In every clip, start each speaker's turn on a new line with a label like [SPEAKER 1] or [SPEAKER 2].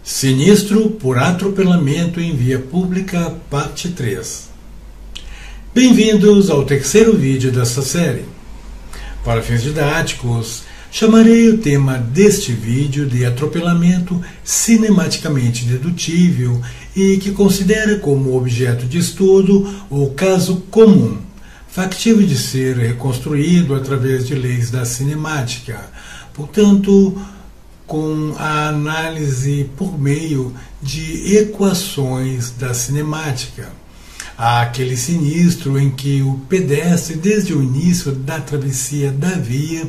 [SPEAKER 1] Sinistro por atropelamento em via pública, parte 3. Bem-vindos ao terceiro vídeo desta série. Para fins didáticos, chamarei o tema deste vídeo de atropelamento cinematicamente dedutível e que considera como objeto de estudo o caso comum, factível de ser reconstruído através de leis da cinemática, portanto, com a análise por meio de equações da cinemática. Há aquele sinistro em que o pedestre, desde o início da travessia da via,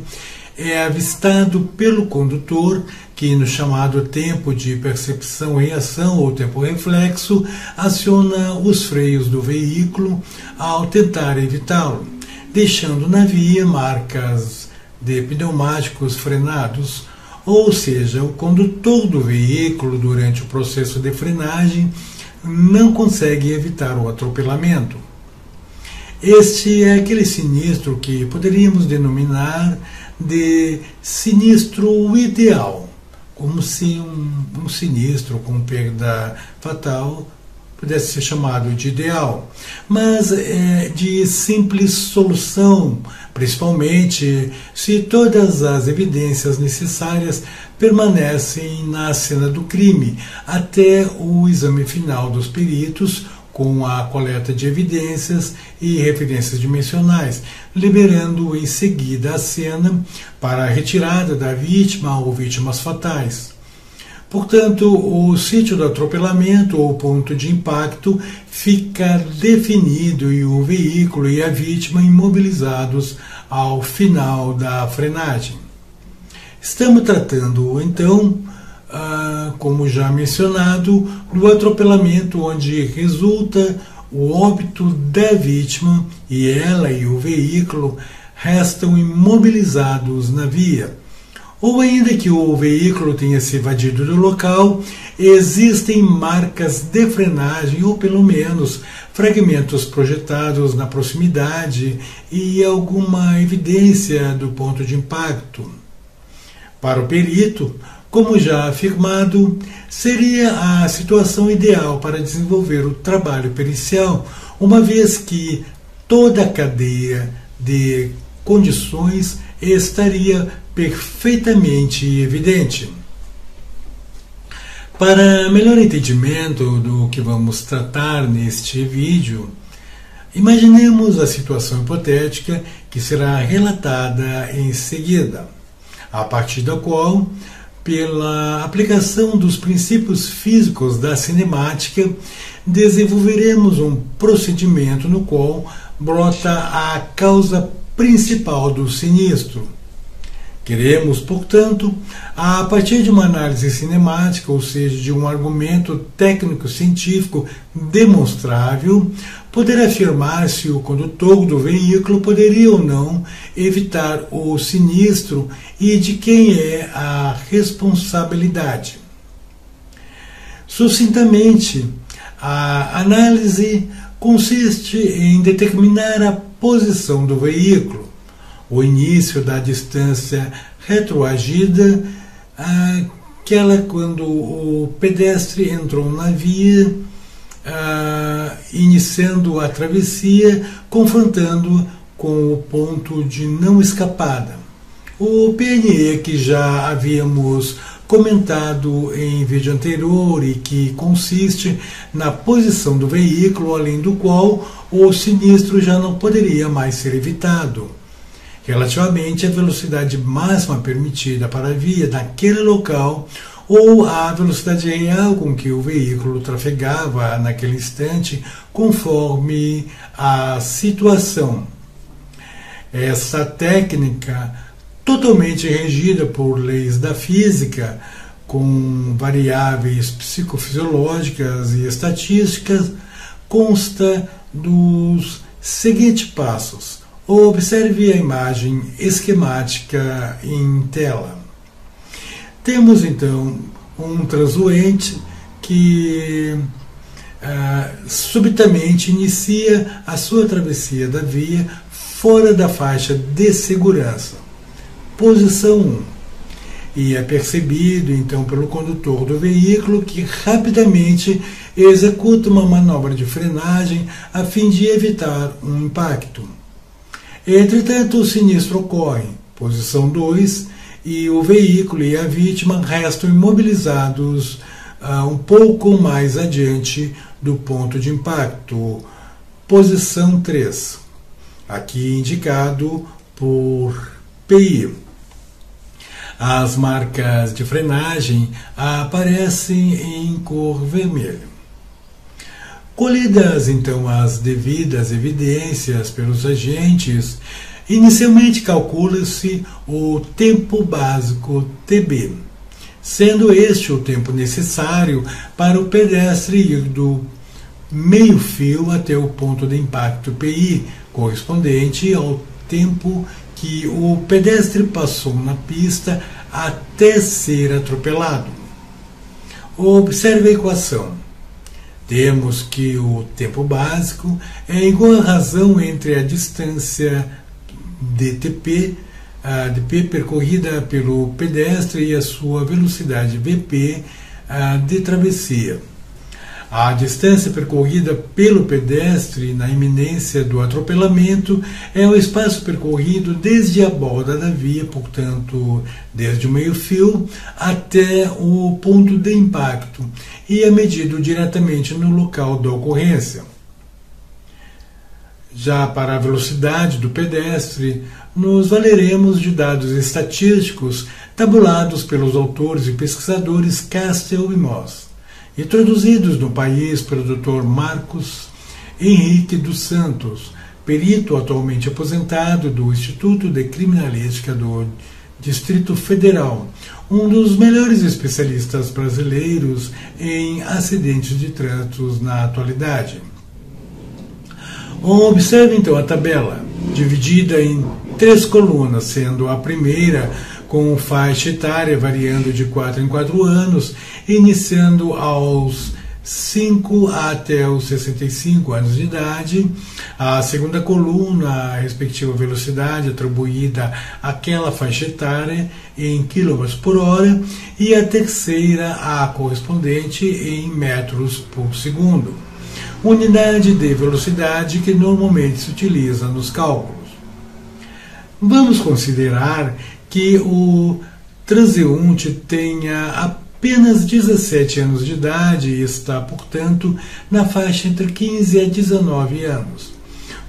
[SPEAKER 1] é avistado pelo condutor, que no chamado tempo de percepção-reação ou tempo reflexo, aciona os freios do veículo ao tentar evitá-lo, deixando na via marcas de pneumáticos frenados. Ou seja, o condutor do veículo, durante o processo de frenagem, não consegue evitar o atropelamento. Este é aquele sinistro que poderíamos denominar de sinistro ideal, como se um sinistro com perda fatal pudesse ser chamado de ideal, mas é de simples solução, principalmente se todas as evidências necessárias permanecem na cena do crime, até o exame final dos peritos, com a coleta de evidências e referências dimensionais, liberando em seguida a cena para a retirada da vítima ou vítimas fatais. Portanto, o sítio do atropelamento ou ponto de impacto fica definido e o veículo e a vítima imobilizados ao final da frenagem. Estamos tratando, então, como já mencionado, do atropelamento onde resulta o óbito da vítima e ela e o veículo restam imobilizados na via. Ou ainda que o veículo tenha se evadido do local, existem marcas de frenagem ou pelo menos fragmentos projetados na proximidade e alguma evidência do ponto de impacto. Para o perito, como já afirmado, seria a situação ideal para desenvolver o trabalho pericial, uma vez que toda a cadeia de condições estaria perfeitamente evidente. Para melhor entendimento do que vamos tratar neste vídeo, imaginemos a situação hipotética que será relatada em seguida, a partir da qual, pela aplicação dos princípios físicos da cinemática, desenvolveremos um procedimento no qual brota a causa principal do sinistro. Queremos, portanto, a partir de uma análise cinemática, ou seja, de um argumento técnico-científico demonstrável, poder afirmar se o condutor do veículo poderia ou não evitar o sinistro e de quem é a responsabilidade. Sucintamente, a análise consiste em determinar a posição do veículo, o início da distância retroagida, aquela quando o pedestre entrou na via, iniciando a travessia, confrontando com o ponto de não escapada. O PNE, que já havíamos comentado em vídeo anterior e que consiste na posição do veículo, além do qual o sinistro já não poderia mais ser evitado, relativamente à velocidade máxima permitida para a via naquele local ou à velocidade real com que o veículo trafegava naquele instante, conforme a situação. Essa técnica, totalmente regida por leis da física, com variáveis psicofisiológicas e estatísticas, consta dos seguintes passos. Observe a imagem esquemática em tela. Temos então um transuente que subitamente inicia a sua travessia da via fora da faixa de segurança. Posição 1. e é percebido então pelo condutor do veículo, que rapidamente executa uma manobra de frenagem a fim de evitar um impacto. Entretanto, o sinistro ocorre, posição 2, e o veículo e a vítima restam imobilizados um pouco mais adiante do ponto de impacto, posição 3, aqui indicado por PI. As marcas de frenagem aparecem em cor vermelha. Colhidas então as devidas evidências pelos agentes, inicialmente calcula-se o tempo básico TB, sendo este o tempo necessário para o pedestre ir do meio-fio até o ponto de impacto PI, correspondente ao tempo que o pedestre passou na pista até ser atropelado. Observe a equação. Temos que o tempo básico é igual à razão entre a distância dTP, a dP percorrida pelo pedestre, e a sua velocidade Vp de travessia. A distância percorrida pelo pedestre na iminência do atropelamento é o espaço percorrido desde a borda da via, portanto, desde o meio-fio até o ponto de impacto, e é medido diretamente no local da ocorrência. Já para a velocidade do pedestre, nos valeremos de dados estatísticos tabulados pelos autores e pesquisadores Castell e Moss, introduzidos no país pelo Dr. Marcos Henrique dos Santos, perito atualmente aposentado do Instituto de Criminalística do Distrito Federal, um dos melhores especialistas brasileiros em acidentes de trânsito na atualidade. Observe então a tabela, dividida em 3 colunas, sendo a primeira com faixa etária variando de 4 em 4 anos, iniciando aos 5 até os 65 anos de idade. A segunda coluna, a respectiva velocidade atribuída àquela faixa etária em km por hora, e a terceira, a correspondente em metros por segundo, unidade de velocidade que normalmente se utiliza nos cálculos. Vamos considerar que o transeunte tenha apenas 17 anos de idade e está, portanto, na faixa entre 15 a 19 anos,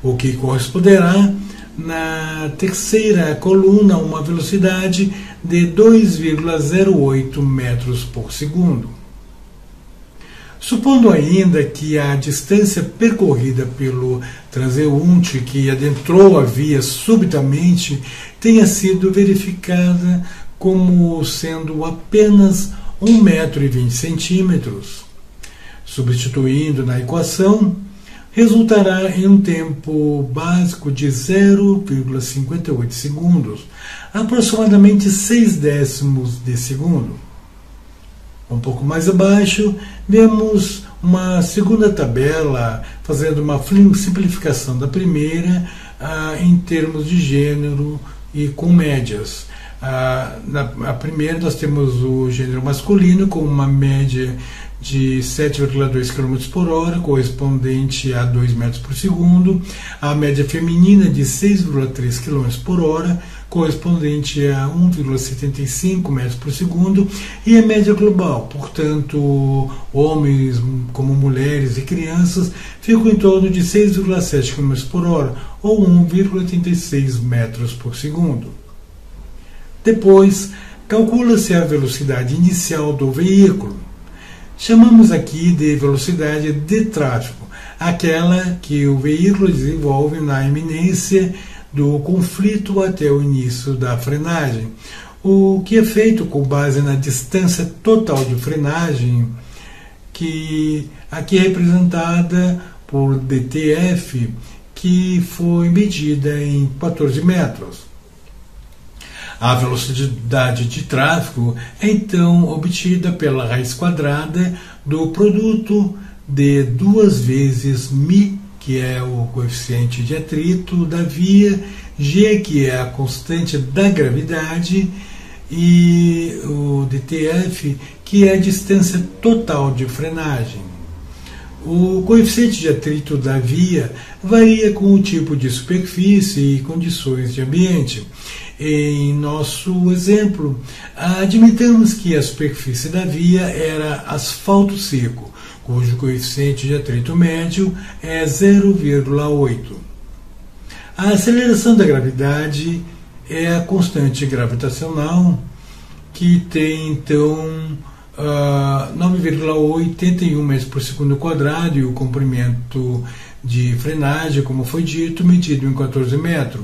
[SPEAKER 1] o que corresponderá, na terceira coluna, a uma velocidade de 2,08 metros por segundo. Supondo ainda que a distância percorrida pelo transeunte que adentrou a via subitamente tenha sido verificada como sendo apenas 1,20 m, substituindo na equação, resultará em um tempo básico de 0,58 segundos, aproximadamente 0,6 de segundo. Um pouco mais abaixo, vemos uma segunda tabela fazendo uma simplificação da primeira em termos de gênero e com médias. Na primeira nós temos o gênero masculino com uma média de 7,2 km por hora, correspondente a 2 metros por segundo, a média feminina de 6,3 km por hora, correspondente a 1,75 metros por segundo, e a média global, portanto, homens como mulheres e crianças, ficam em torno de 6,7 km por hora, ou 1,86 metros por segundo. Depois, calcula-se a velocidade inicial do veículo. Chamamos aqui de velocidade de tráfego, aquela que o veículo desenvolve na iminência do conflito até o início da frenagem, o que é feito com base na distância total de frenagem, que aqui é representada por DTF, que foi medida em 14 metros. A velocidade de tráfego é então obtida pela raiz quadrada do produto de 2 vezes μ, que é o coeficiente de atrito da via, g, que é a constante da gravidade, e o DTF, que é a distância total de frenagem. O coeficiente de atrito da via varia com o tipo de superfície e condições de ambiente. Em nosso exemplo, admitamos que a superfície da via era asfalto seco, cujo coeficiente de atrito médio é 0,8. A aceleração da gravidade é a constante gravitacional, que tem então 9,81 metros por segundo quadrado, e o comprimento de frenagem, como foi dito, medido em 14 metros.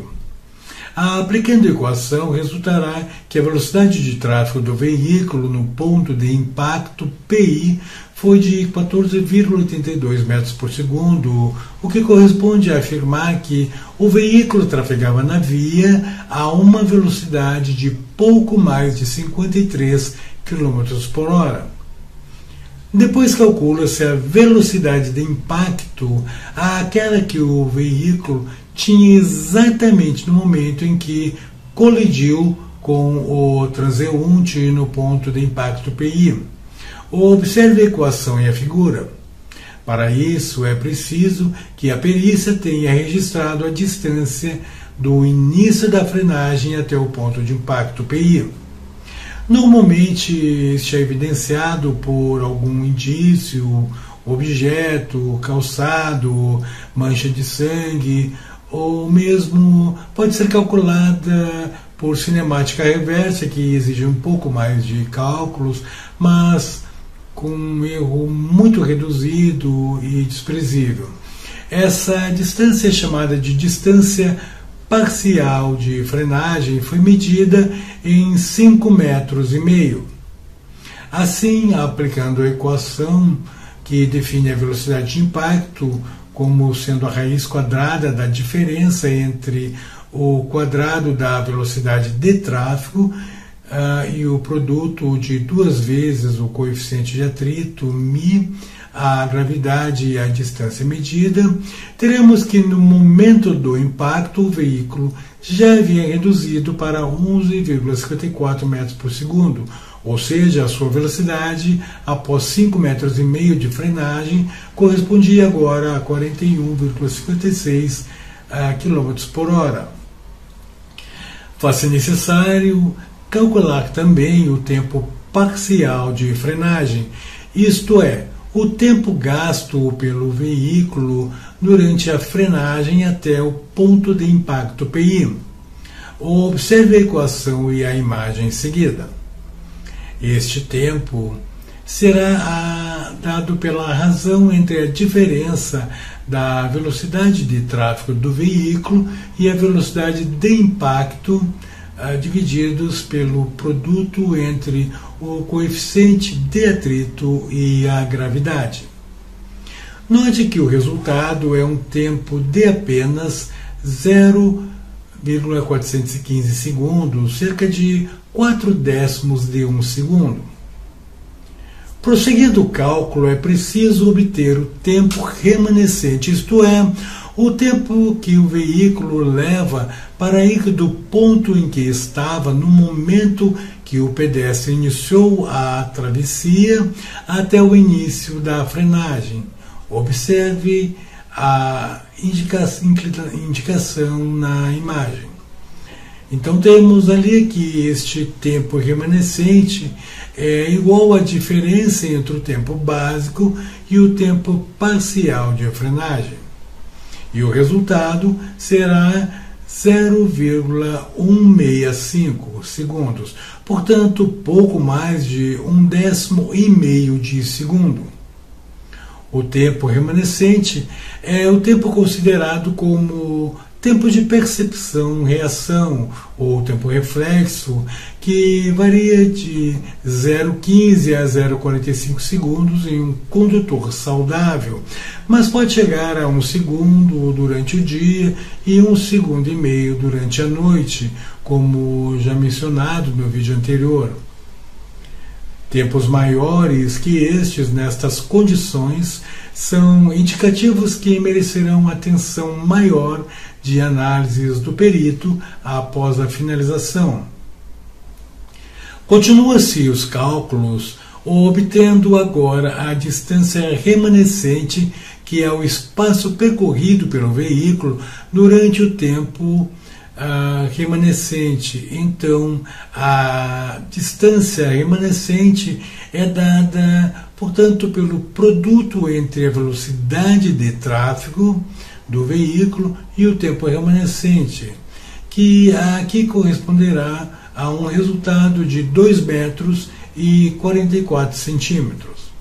[SPEAKER 1] Aplicando a equação, resultará que a velocidade de tráfego do veículo no ponto de impacto PI foi de 14,82 metros por segundo, o que corresponde a afirmar que o veículo trafegava na via a uma velocidade de pouco mais de 53 km por hora. Depois calcula-se a velocidade de impacto, aquela que o veículo tinha exatamente no momento em que colidiu com o transeunte no ponto de impacto PI. Observe a equação e a figura. Para isso, é preciso que a perícia tenha registrado a distância do início da frenagem até o ponto de impacto PI. Normalmente, este é evidenciado por algum indício, objeto, calçado, mancha de sangue, ou mesmo pode ser calculada por cinemática reversa, que exige um pouco mais de cálculos, mas com um erro muito reduzido e desprezível. Essa distância é chamada de distância parcial de frenagem, foi medida em 5,5 metros. Assim, aplicando a equação que define a velocidade de impacto como sendo a raiz quadrada da diferença entre o quadrado da velocidade de tráfego e o produto de 2 vezes o coeficiente de atrito, μ, a gravidade e a distância medida, teremos que no momento do impacto o veículo já havia reduzido para 11,54 metros por segundo, ou seja, a sua velocidade após 5,5 metros de frenagem correspondia agora a 41,56 km por hora. Faz-se necessário calcular também o tempo parcial de frenagem, isto é, o tempo gasto pelo veículo durante a frenagem até o ponto de impacto PI. Observe a equação e a imagem em seguida. Este tempo será dado pela razão entre a diferença da velocidade de tráfego do veículo e a velocidade de impacto divididos pelo produto entre o coeficiente de atrito e a gravidade. Note que o resultado é um tempo de apenas 0,415 segundos, cerca de 0,04 segundo. Prosseguindo o cálculo, é preciso obter o tempo remanescente, isto é, o tempo que o veículo leva para ir do ponto em que estava no momento que o pedestre iniciou a travessia até o início da frenagem. Observe a indicação na imagem. Então temos ali que este tempo remanescente é igual à diferença entre o tempo básico e o tempo parcial de frenagem. E o resultado será 0,165 segundos, portanto, pouco mais de 0,1 de segundo. O tempo remanescente é o tempo considerado como tempo de percepção-reação, ou tempo reflexo, que varia de 0,15 a 0,45 segundos em um condutor saudável, mas pode chegar a 1 segundo durante o dia e 1,5 segundos durante a noite, como já mencionado no vídeo anterior. Tempos maiores que estes nestas condições são indicativos que merecerão atenção maior de análises do perito após a finalização. Continua-se os cálculos, obtendo agora a distância remanescente, que é o espaço percorrido pelo veículo durante o tempo remanescente. Então, a distância remanescente é dada, portanto, pelo produto entre a velocidade de tráfego do veículo e o tempo remanescente, que aqui corresponderá a um resultado de 2 metros e 44 centímetros.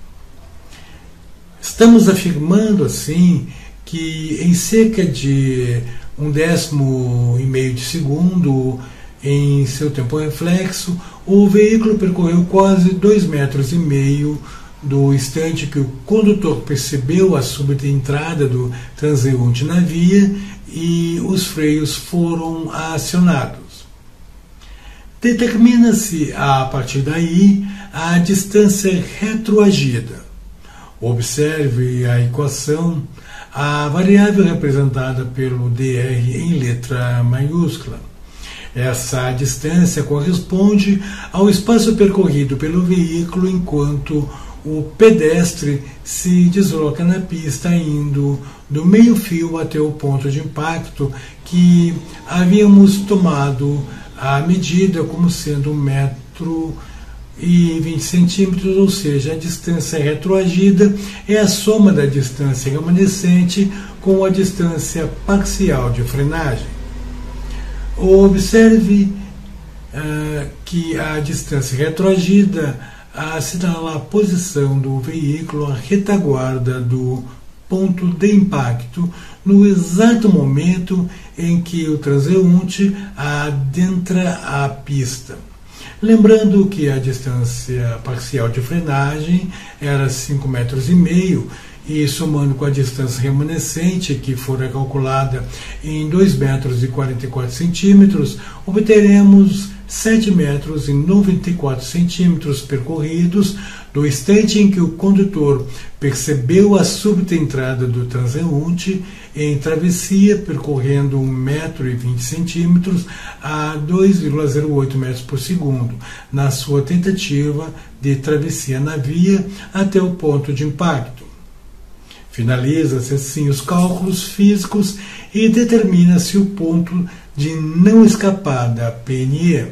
[SPEAKER 1] Estamos afirmando, assim, que em cerca de 1/10 de segundo em seu tempo reflexo, o veículo percorreu quase 2,5 metros do instante que o condutor percebeu a súbita entrada do transeunte na via e os freios foram acionados. Determina-se, a partir daí, a distância retroagida. Observe a equação, a variável representada pelo dr em letra maiúscula. Essa distância corresponde ao espaço percorrido pelo veículo enquanto o pedestre se desloca na pista indo do meio-fio até o ponto de impacto, que havíamos tomado a medida como sendo 1,20 m, ou seja, a distância retroagida é a soma da distância remanescente com a distância parcial de frenagem. Observe que a distância retroagida assinala a posição do veículo à retaguarda do ponto de impacto no exato momento em que o transeunte adentra a pista. Lembrando que a distância parcial de frenagem era 5,5 metros e somando com a distância remanescente, que fora calculada em 2 metros e 44 centímetros, obteremos 7 metros e 94 centímetros percorridos do instante em que o condutor percebeu a súbita entrada do transeunte em travessia, percorrendo 1,20 metro a 2,08 metros por segundo, na sua tentativa de travessia na via até o ponto de impacto. Finaliza-se assim os cálculos físicos e determina-se o ponto de não escapada, PNE,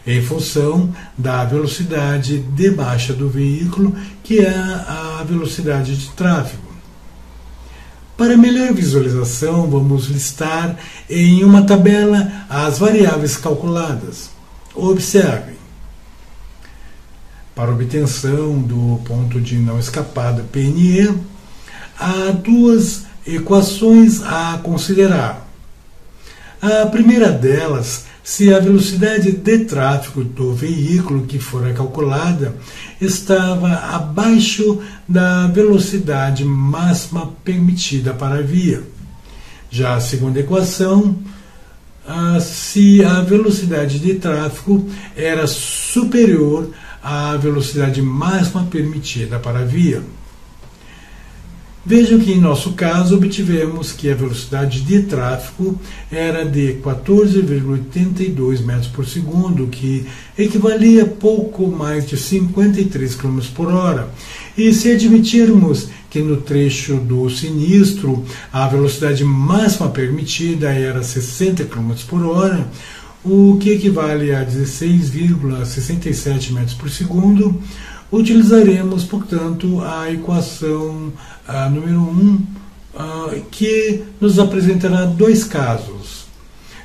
[SPEAKER 1] em função da velocidade de baixa do veículo, que é a velocidade de tráfego. Para melhor visualização, vamos listar em uma tabela as variáveis calculadas. Observe. Para obtenção do ponto de não escapada, PNE, há duas equações a considerar. A primeira delas, se a velocidade de tráfego do veículo que fora calculada estava abaixo da velocidade máxima permitida para a via. Já a segunda equação, se a velocidade de tráfego era superior à velocidade máxima permitida para a via. Vejam que em nosso caso obtivemos que a velocidade de tráfego era de 14,82 metros por segundo, que equivalia a pouco mais de 53 km por hora. E se admitirmos que no trecho do sinistro a velocidade máxima permitida era 60 km por hora, o que equivale a 16,67 metros por segundo, utilizaremos, portanto, a equação número 1, que nos apresentará dois casos,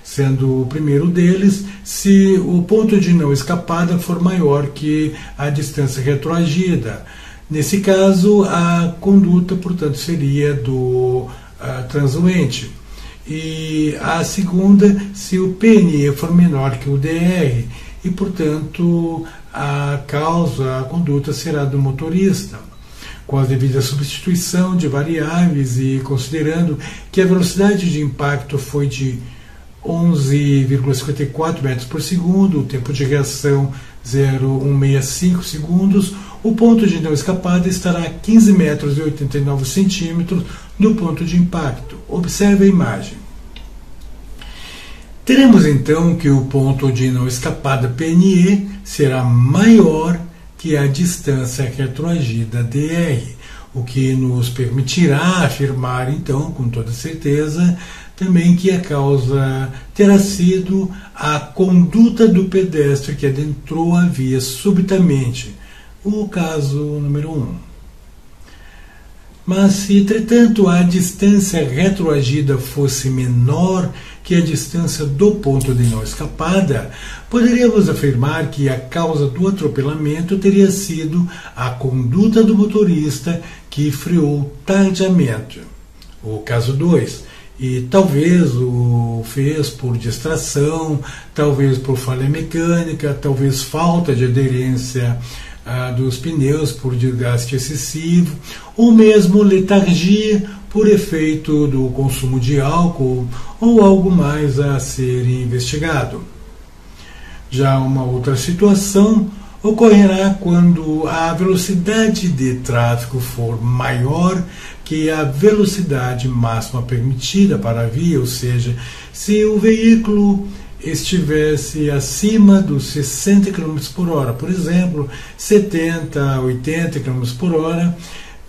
[SPEAKER 1] sendo o primeiro deles se o ponto de não escapada for maior que a distância retroagida. Nesse caso, a conduta, portanto, seria do transuente. E a segunda, se o PNE for menor que o DR, e, portanto, a conduta será do motorista. Com a devida substituição de variáveis e considerando que a velocidade de impacto foi de 11,54 metros por segundo, o tempo de reação 0,165 segundos, o ponto de não escapada estará a 15 metros e 89 centímetros do ponto de impacto. Observe a imagem. Teremos então que o ponto de não escapada PNE será maior que a distância retroagida dr, o que nos permitirá afirmar, então, com toda certeza, também que a causa terá sido a conduta do pedestre que adentrou a via subitamente, o caso número 1. Mas se, entretanto, a distância retroagida fosse menor que a distância do ponto de não escapada, poderíamos afirmar que a causa do atropelamento teria sido a conduta do motorista que freou tardiamente, o caso 2, e talvez o fez por distração, talvez por falha mecânica, talvez falta de aderência dos pneus por desgaste excessivo, ou mesmo letargia por efeito do consumo de álcool ou algo mais a ser investigado. Já uma outra situação ocorrerá quando a velocidade de tráfego for maior que a velocidade máxima permitida para a via, ou seja, se o veículo estivesse acima dos 60 km por hora, por exemplo, 70, 80 km por hora,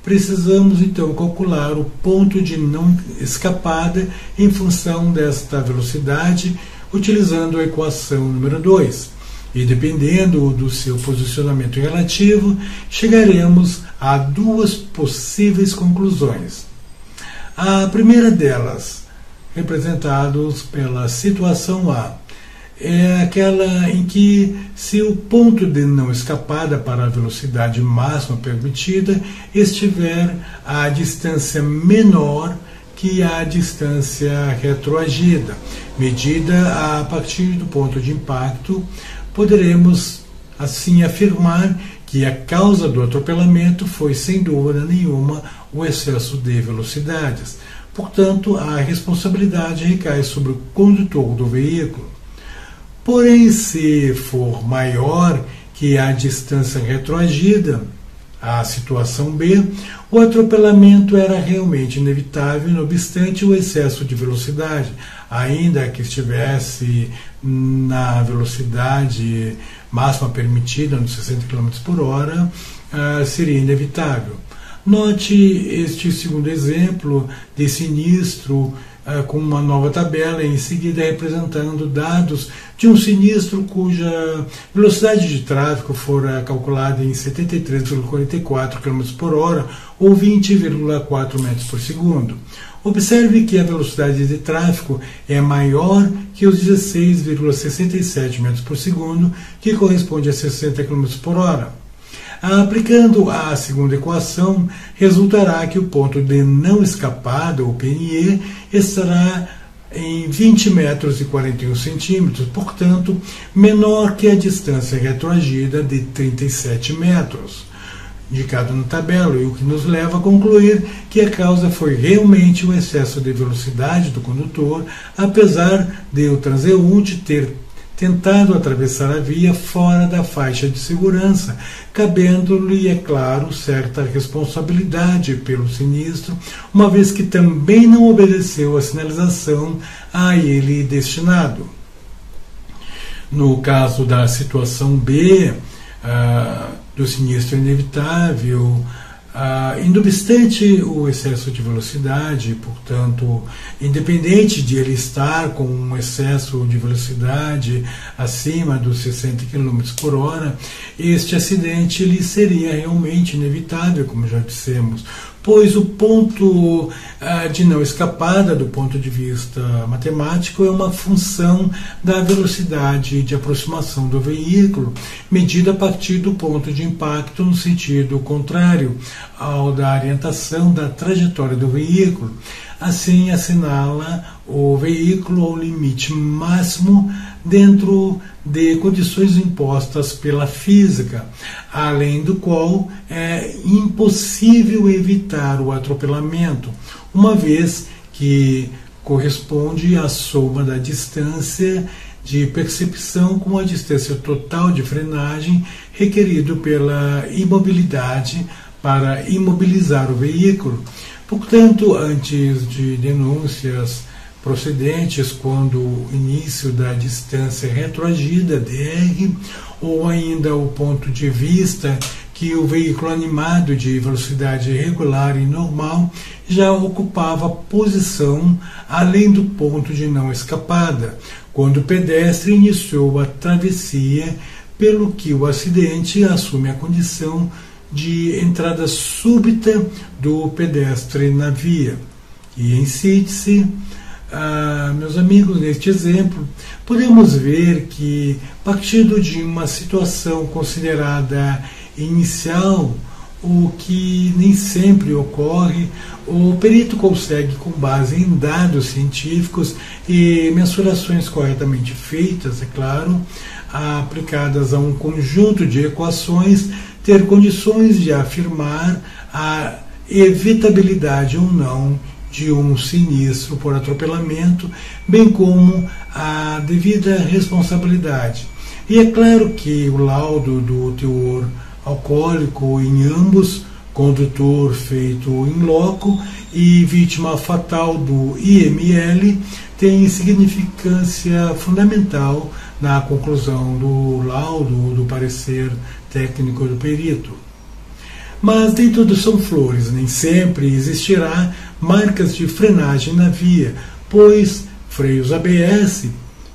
[SPEAKER 1] precisamos então calcular o ponto de não escapada em função desta velocidade, utilizando a equação número 2. E dependendo do seu posicionamento relativo, chegaremos a duas possíveis conclusões. A primeira delas, representados pela situação A, é aquela em que, se o ponto de não escapada para a velocidade máxima permitida estiver a distância menor que a distância retroagida, medida a partir do ponto de impacto, poderemos assim afirmar que a causa do atropelamento foi, sem dúvida nenhuma, o excesso de velocidades. Portanto, a responsabilidade recai sobre o condutor do veículo. Porém, se for maior que a distância retroagida, a situação B, o atropelamento era realmente inevitável, não obstante o excesso de velocidade, ainda que estivesse na velocidade máxima permitida, nos 60 km por hora, seria inevitável. Note este segundo exemplo de sinistro com uma nova tabela, em seguida representando dados de um sinistro cuja velocidade de tráfego fora calculada em 73,44 km por hora ou 20,4 metros por segundo. Observe que a velocidade de tráfego é maior que os 16,67 metros por segundo, que corresponde a 60 km por hora. Aplicando a segunda equação, resultará que o ponto de não escapada, ou PNE, estará em 20 metros e 41 centímetros, portanto, menor que a distância retroagida de 37 metros, indicado na tabela, e o que nos leva a concluir que a causa foi realmente o excesso de velocidade do condutor, apesar de o transeunte ter tentado atravessar a via fora da faixa de segurança, cabendo-lhe, é claro, certa responsabilidade pelo sinistro, uma vez que também não obedeceu a sinalização a ele destinado. No caso da situação B, do sinistro inevitável, não obstante o excesso de velocidade, portanto, independente de ele estar com um excesso de velocidade acima dos 60 km por hora, este acidente ele seria realmente inevitável, como já dissemos, pois o ponto de não escapada, do ponto de vista matemático, é uma função da velocidade de aproximação do veículo, medida a partir do ponto de impacto no sentido contrário ao da orientação da trajetória do veículo. Assim, assinala o veículo ao limite máximo dentro de condições impostas pela física, além do qual é impossível evitar o atropelamento, uma vez que corresponde à soma da distância de percepção com a distância total de frenagem requerido pela imobilidade para imobilizar o veículo. Portanto, antes de denúncias procedentes quando o início da distância retroagida, DR, ou ainda o ponto de vista que o veículo animado de velocidade regular e normal já ocupava posição além do ponto de não escapada, quando o pedestre iniciou a travessia, pelo que o acidente assume a condição de entrada súbita do pedestre na via. E em síntese, meus amigos, neste exemplo, podemos ver que, partindo de uma situação considerada inicial, o que nem sempre ocorre, o perito consegue, com base em dados científicos e mensurações corretamente feitas, é claro, aplicadas a um conjunto de equações, ter condições de afirmar a evitabilidade ou não de um sinistro por atropelamento, bem como a devida responsabilidade. E é claro que o laudo do teor alcoólico em ambos, condutor feito in loco e vítima fatal do IML, tem significância fundamental na conclusão do laudo, do parecer técnico do perito. Mas nem tudo são flores, nem sempre existirá marcas de frenagem na via, pois freios ABS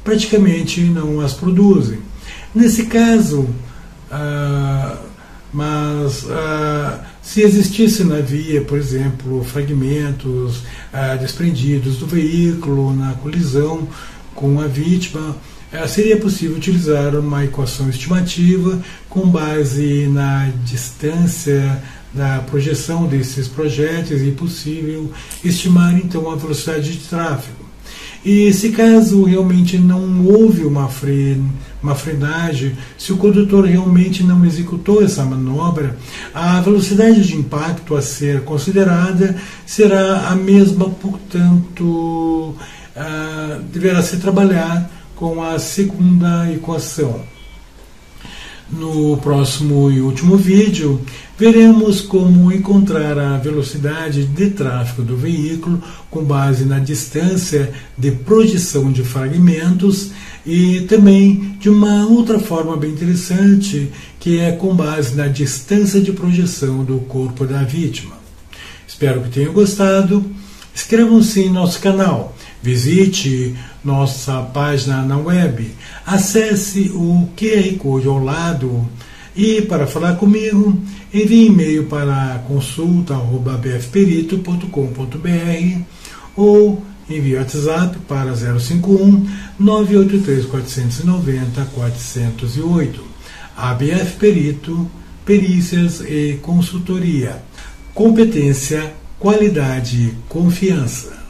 [SPEAKER 1] praticamente não as produzem. Nesse caso, se existisse na via, por exemplo, fragmentos desprendidos do veículo na colisão com a vítima, seria possível utilizar uma equação estimativa com base na distância da projeção desses projéteis e possível estimar então a velocidade de tráfego. E se caso realmente não houve uma frenagem, se o condutor realmente não executou essa manobra, a velocidade de impacto a ser considerada será a mesma, portanto, deverá se trabalhar com a segunda equação. No próximo e último vídeo, veremos como encontrar a velocidade de tráfego do veículo com base na distância de projeção de fragmentos e também de uma outra forma bem interessante, que é com base na distância de projeção do corpo da vítima. Espero que tenham gostado. Inscrevam-se em nosso canal, visite nossa página na web, acesse o QR Code ao lado e, para falar comigo, envie e-mail para consulta@bfperito.com.br ou envie WhatsApp para 051 983 490 408. A BF Perito, perícias e consultoria. Competência, qualidade, confiança.